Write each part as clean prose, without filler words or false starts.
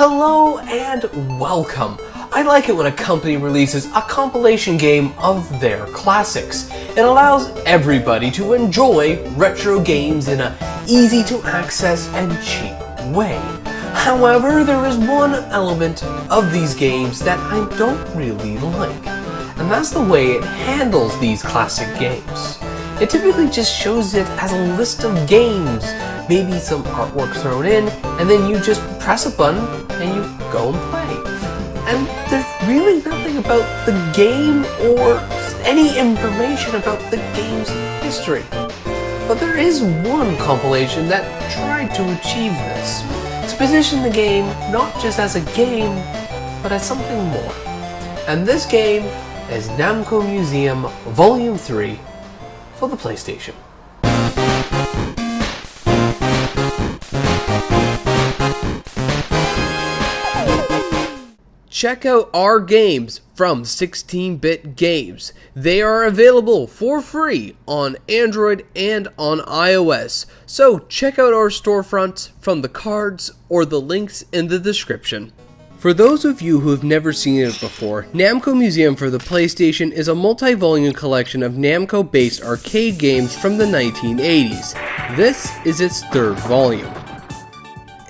Hello and welcome. I like it when a company releases a compilation game of their classics. It allows everybody to enjoy retro games in an easy to access and cheap way. However, there is one element of these games that I don't really like, and that's the way it handles these classic games. It typically just shows it as a list of games, maybe some artwork thrown in, and then you just press a button and you go and play. And there's really nothing about the game or any information about the game's history. But there is one compilation that tried to achieve this, to position the game not just as a game, but as something more. And this game is Namco Museum Volume 3 for the PlayStation. Check out our games from 16-bit Games. They are available for free on Android and on iOS. So check out our storefronts from the cards or the links in the description. For those of you who have never seen it before, Namco Museum for the PlayStation is a multi-volume collection of Namco-based arcade games from the 1980s. This is its third volume.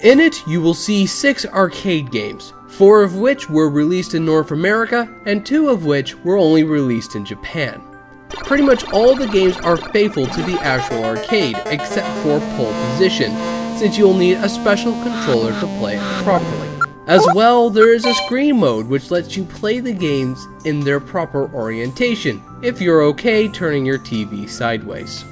In it, you will see 6 arcade games, 4 of which were released in North America, and 2 of which were only released in Japan. Pretty much all the games are faithful to the actual arcade, except for pole position, since you'll need a special controller to play it properly. As well, there is a screen mode which lets you play the games in their proper orientation, if you're okay turning your TV sideways.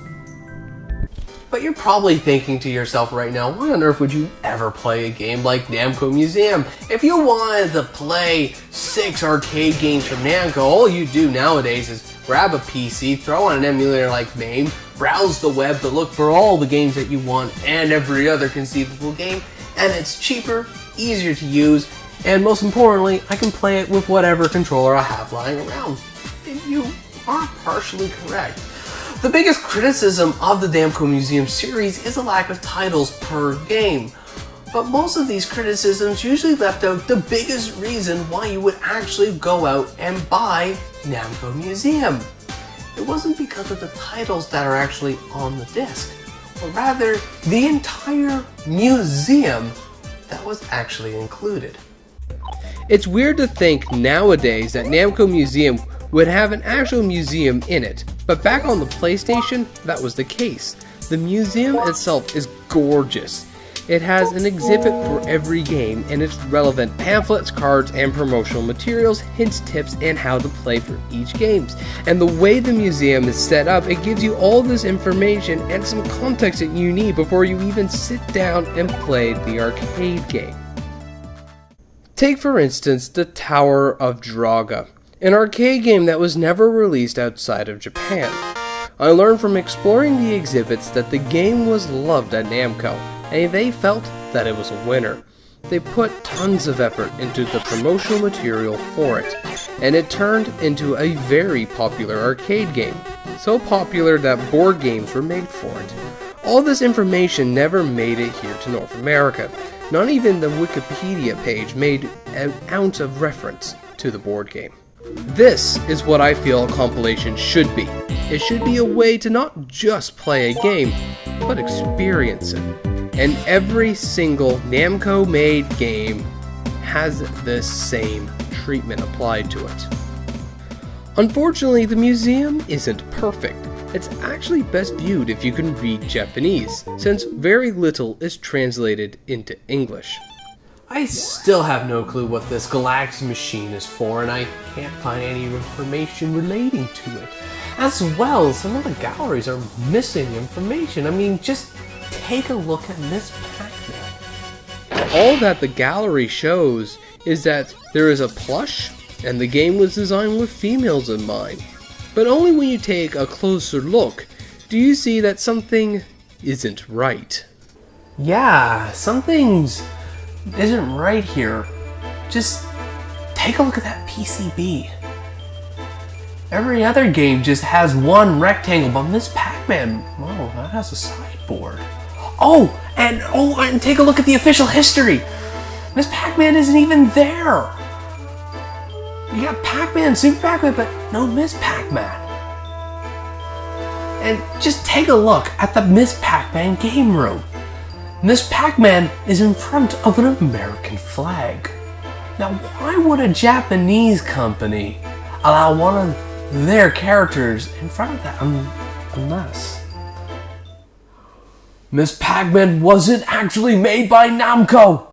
But you're probably thinking to yourself right now, why on earth would you ever play a game like Namco Museum? If you wanted to play 6 arcade games from Namco, all you do nowadays is grab a PC, throw on an emulator like MAME, browse the web to look for all the games that you want and every other conceivable game, and it's cheaper, easier to use, and most importantly, I can play it with whatever controller I have lying around. And you are partially correct. The biggest criticism of the Namco Museum series is a lack of titles per game. But most of these criticisms usually left out the biggest reason why you would actually go out and buy Namco Museum. It wasn't because of the titles that are actually on the disc, but rather the entire museum that was actually included. It's weird to think nowadays that Namco Museum would have an actual museum in it, but back on the PlayStation, that was the case. The museum itself is gorgeous. It has an exhibit for every game, and it's relevant pamphlets, cards, and promotional materials, hints, tips, and how to play for each game. And the way the museum is set up, it gives you all this information and some context that you need before you even sit down and play the arcade game. Take for instance the Tower of Draaga, an arcade game that was never released outside of Japan. I learned from exploring the exhibits that the game was loved at Namco, and they felt that it was a winner. They put tons of effort into the promotional material for it, and it turned into a very popular arcade game. So popular that board games were made for it. All this information never made it here to North America. Not even the Wikipedia page made an ounce of reference to the board game. This is what I feel a compilation should be. It should be a way to not just play a game, but experience it. And every single Namco-made game has this same treatment applied to it. Unfortunately, the museum isn't perfect. It's actually best viewed if you can read Japanese, since very little is translated into English. I still have no clue what this Galaxian machine is for, and I can't find any information relating to it. As well, some of the galleries are missing information. I mean, just take a look at Ms.Pacman. All that the gallery shows is that there is a plush, and the game was designed with females in mind. But only when you take a closer look do you see that something isn't right. Yeah, something's isn't right here. Just take a look at that PCB. Every other game just has one rectangle, but Ms.Pacman, oh, that has a sideboard. Oh, and take a look at the official history. Ms.Pacman isn't even there! You got Pac-Man, Super Pac-Man, but no Ms.Pacman. And just take a look at the Ms.Pacman game room. Ms.Pacman is in front of an American flag. Now, why would a Japanese company allow one of their characters in front of that unless Ms.Pacman wasn't actually made by Namco?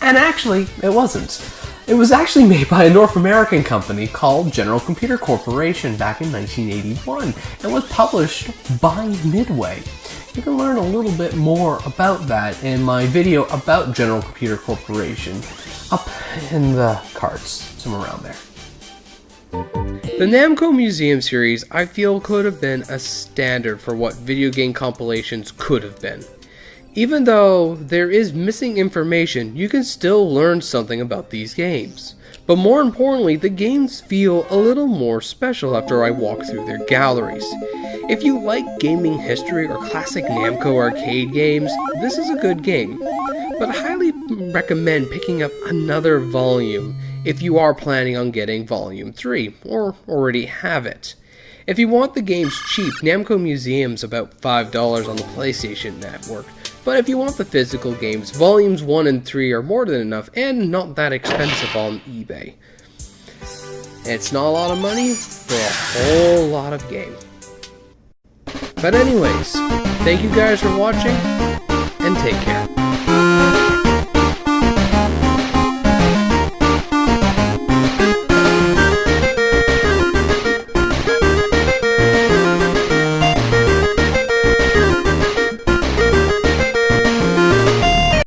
And actually, it wasn't. It was actually made by a North American company called General Computer Corporation back in 1981 and was published by Midway. You can learn a little bit more about that in my video about General Computer Corporation up in the cards, somewhere around there. The Namco Museum series, I feel, could have been a standard for what video game compilations could have been. Even though there is missing information, you can still learn something about these games. But more importantly, the games feel a little more special after I walk through their galleries. If you like gaming history or classic Namco Arcade games, this is a good game. But I highly recommend picking up another volume if you are planning on getting Volume 3, or already have it. If you want the games cheap, Namco Museum's about $5 on the PlayStation Network. But if you want the physical games, Volumes 1 and 3 are more than enough and not that expensive on eBay. It's not a lot of money for a whole lot of game. But anyways, thank you guys for watching, and take care.